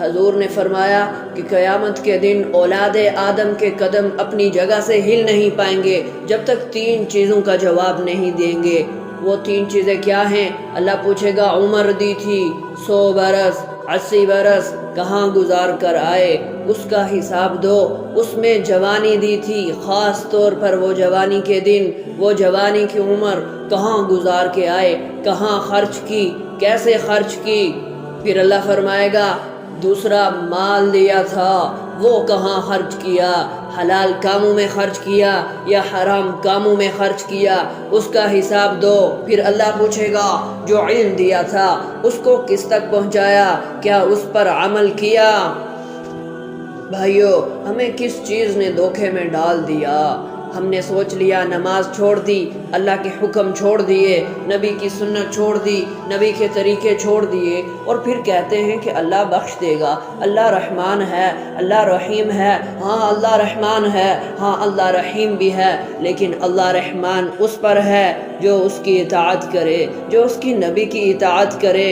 حضور نے فرمایا کہ قیامت کے دن اولاد آدم کے قدم اپنی جگہ سے ہل نہیں پائیں گے جب تک 3 چیزوں کا جواب نہیں دیں گے۔ وہ 3 چیزیں کیا ہیں؟ اللہ پوچھے گا عمر دی تھی 100 برس 80 برس کہاں گزار کر آئے، اس کا حساب دو۔ اس میں جوانی دی تھی، خاص طور پر وہ جوانی کے دن، وہ جوانی کی عمر کہاں گزار کے آئے، کہاں خرچ کی، کیسے خرچ کی۔ پھر اللہ فرمائے گا دوسرا مال دیا تھا وہ کہاں خرچ کیا، حلال کاموں میں خرچ کیا یا حرام کاموں میں خرچ کیا، اس کا حساب دو۔ پھر اللہ پوچھے گا جو علم دیا تھا اس کو کس تک پہنچایا، کیا اس پر عمل کیا؟ بھائیو، ہمیں کس چیز نے دھوکے میں ڈال دیا؟ ہم نے سوچ لیا نماز چھوڑ دی، اللہ کے حکم چھوڑ دیے، نبی کی سنت چھوڑ دی، نبی کے طریقے چھوڑ دیے، اور پھر کہتے ہیں کہ اللہ بخش دے گا، اللہ رحمان ہے، اللہ رحیم ہے۔ ہاں اللہ رحمان ہے، ہاں اللہ رحیم بھی ہے، لیکن اللہ رحمان اس پر ہے جو اس کی اطاعت کرے، جو اس کی نبی کی اطاعت کرے۔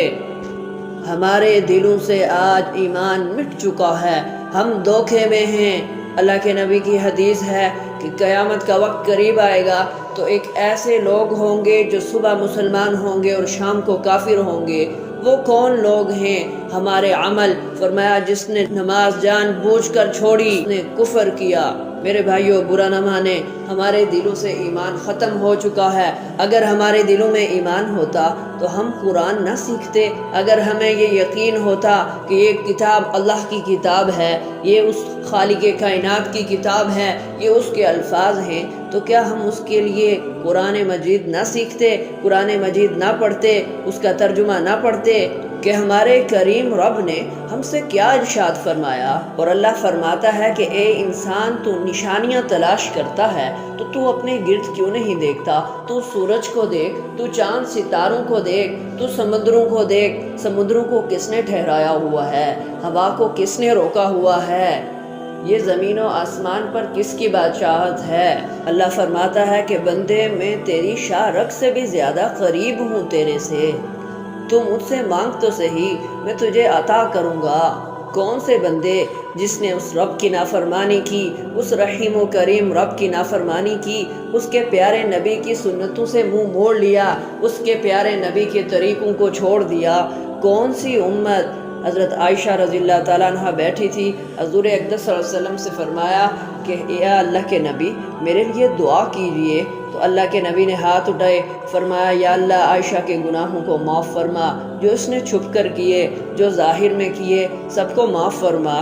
ہمارے دلوں سے آج ایمان مٹ چکا ہے، ہم دھوکے میں ہیں۔ اللہ کے نبی کی حدیث ہے کہ قیامت کا وقت قریب آئے گا تو ایک ایسے لوگ ہوں گے جو صبح مسلمان ہوں گے اور شام کو کافر ہوں گے۔ وہ کون لوگ ہیں؟ ہمارے عمل، فرمایا جس نے نماز جان بوجھ کر چھوڑی اس نے کفر کیا۔ میرے بھائیوں، برا نہ مانے، ہمارے دلوں سے ایمان ختم ہو چکا ہے۔ اگر ہمارے دلوں میں ایمان ہوتا تو ہم قرآن نہ سیکھتے۔ اگر ہمیں یہ یقین ہوتا کہ یہ کتاب اللہ کی کتاب ہے، یہ اس خالق کائنات کی کتاب ہے، یہ اس کے الفاظ ہیں، تو کیا ہم اس کے لیے قرآن مجید نہ سیکھتے، قرآن مجید نہ پڑھتے، اس کا ترجمہ نہ پڑھتے؟ کہ ہمارے کریم رب نے ہم سے کیا ارشاد فرمایا؟ اور اللہ فرماتا ہے کہ اے انسان، تو نشانیاں تلاش کرتا ہے تو اپنے گرد کیوں نہیں دیکھتا؟ تو سورج کو دیکھ، تو چاند ستاروں کو دیکھ، تو سمندروں کو دیکھ، سمندروں کو کس نے ٹھہرایا ہوا ہے، ہوا کو کس نے روکا ہوا ہے، یہ زمین و آسمان پر کس کی بادشاہت ہے؟ اللہ فرماتا ہے کہ بندے میں تیری شاہ رگ سے بھی زیادہ قریب ہوں تیرے سے، تو مجھ سے مانگ تو صحیح، میں تجھے عطا کروں گا۔ کون سے بندے جس نے اس رب کی نافرمانی کی، اس رحیم و کریم رب کی نافرمانی کی، اس کے پیارے نبی کی سنتوں سے منہ موڑ لیا، اس کے پیارے نبی کے طریقوں کو چھوڑ دیا؟ کون سی امت؟ حضرت عائشہ رضی اللہ تعالیٰ عنہ بیٹھی تھی، حضور اقدس صلی اللہ علیہ وسلم سے فرمایا کہ یا اللہ کے نبی میرے لیے دعا کیجئے۔ تو اللہ کے نبی نے ہاتھ اٹھائے، فرمایا یا اللہ عائشہ کے گناہوں کو معاف فرما، جو اس نے چھپ کر کیے، جو ظاہر میں کیے، سب کو معاف فرما۔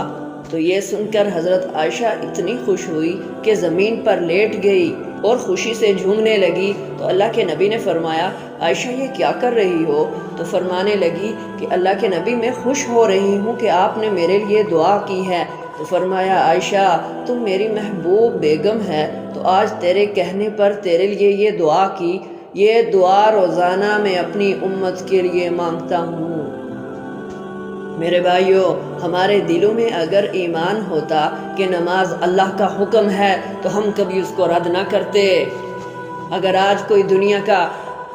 تو یہ سن کر حضرت عائشہ اتنی خوش ہوئی کہ زمین پر لیٹ گئی اور خوشی سے جھومنے لگی۔ تو اللہ کے نبی نے فرمایا عائشہ یہ کیا کر رہی ہو؟ تو فرمانے لگی کہ اللہ کے نبی میں خوش ہو رہی ہوں کہ آپ نے میرے لیے دعا کی ہے۔ تو فرمایا عائشہ تم میری محبوب بیگم ہے، تو آج تیرے کہنے پر تیرے لیے یہ دعا کی، یہ دعا روزانہ میں اپنی امت کے لیے مانگتا ہوں۔ میرے بھائیوں، ہمارے دلوں میں اگر ایمان ہوتا کہ نماز اللہ کا حکم ہے تو ہم کبھی اس کو رد نہ کرتے۔ اگر آج کوئی دنیا کا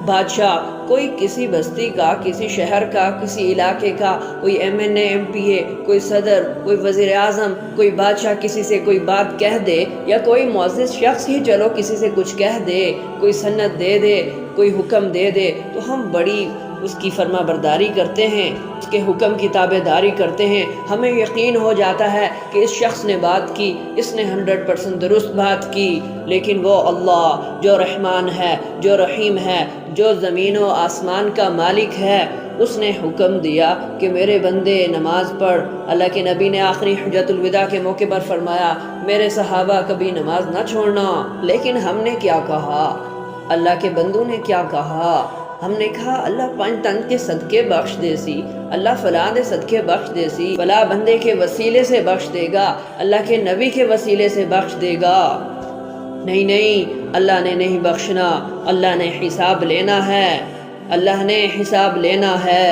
بادشاہ، کوئی کسی بستی کا، کسی شہر کا، کسی علاقے کا، کوئی ایم این اے، ایم پی اے، کوئی صدر، کوئی وزیر اعظم، کوئی بادشاہ کسی سے کوئی بات کہہ دے، یا کوئی معزز شخص ہی چلو کسی سے کچھ کہہ دے، کوئی سند دے دے، کوئی حکم دے دے، تو ہم بڑی اس کی فرما برداری کرتے ہیں، اس کے حکم کی تابع داری کرتے ہیں۔ ہمیں یقین ہو جاتا ہے کہ اس شخص نے بات کی، اس نے 100% درست بات کی، لیکن وہ اللہ جو رحمان ہے، جو رحیم ہے، جو زمین و آسمان کا مالک ہے، اس نے حکم دیا کہ میرے بندے نماز پڑھ۔ اللہ کے نبی نے آخری حجۃ الوداع کے موقع پر فرمایا میرے صحابہ کبھی نماز نہ چھوڑنا، لیکن ہم نے کیا کہا؟ اللہ کے بندوں نے کیا کہا؟ ہم نے کہا اللہ 5 ٹن کے صدقے بخش دے سی، اللہ فلاں دے صدقے بخش دے سی، فلاں بندے کے وسیلے سے بخش دے گا، اللہ کے نبی کے وسیلے سے بخش دے گا۔ نہیں، اللہ نے نہیں بخشنا، اللہ نے حساب لینا ہے، اللہ نے حساب لینا ہے۔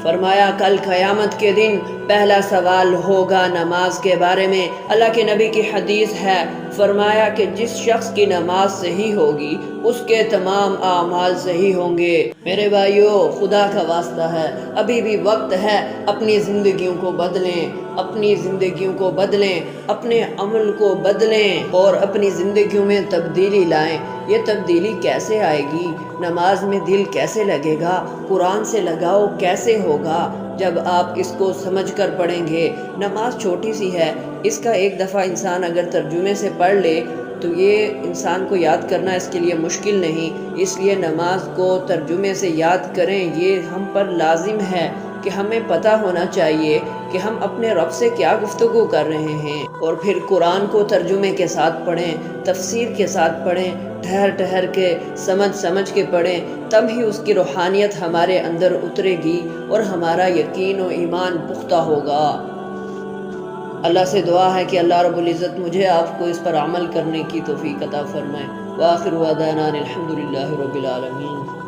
فرمایا کل قیامت کے دن پہلا سوال ہوگا نماز کے بارے میں۔ اللہ کے نبی کی حدیث ہے، فرمایا کہ جس شخص کی نماز صحیح ہوگی اس کے تمام اعمال صحیح ہوں گے۔ میرے بھائیوں، خدا کا واسطہ ہے، ابھی بھی وقت ہے، اپنی زندگیوں کو بدلیں، اپنی زندگیوں کو بدلیں، اپنے عمل کو بدلیں اور اپنی زندگیوں میں تبدیلی لائیں۔ یہ تبدیلی کیسے آئے گی؟ نماز میں دل کیسے لگے گا؟ قرآن سے لگاؤ کیسے ہوگا؟ جب آپ اس کو سمجھ کر پڑھیں گے۔ نماز چھوٹی سی ہے، اس کا ایک دفعہ انسان اگر ترجمے سے پڑھ لے تو یہ انسان کو یاد کرنا اس کے لیے مشکل نہیں۔ اس لیے نماز کو ترجمے سے یاد کریں، یہ ہم پر لازم ہے کہ ہمیں پتہ ہونا چاہیے کہ ہم اپنے رب سے کیا گفتگو کر رہے ہیں۔ اور پھر قرآن کو ترجمے کے ساتھ پڑھیں، تفسیر کے ساتھ پڑھیں، ٹھہر ٹھہر کے سمجھ کے پڑھیں، تب ہی اس کی روحانیت ہمارے اندر اترے گی اور ہمارا یقین و ایمان پختہ ہوگا۔ اللہ سے دعا ہے کہ اللہ رب العزت مجھے آپ کو اس پر عمل کرنے کی توفیق عطا فرمائے۔ وآخر دعوانا الحمدللہ رب العالمین۔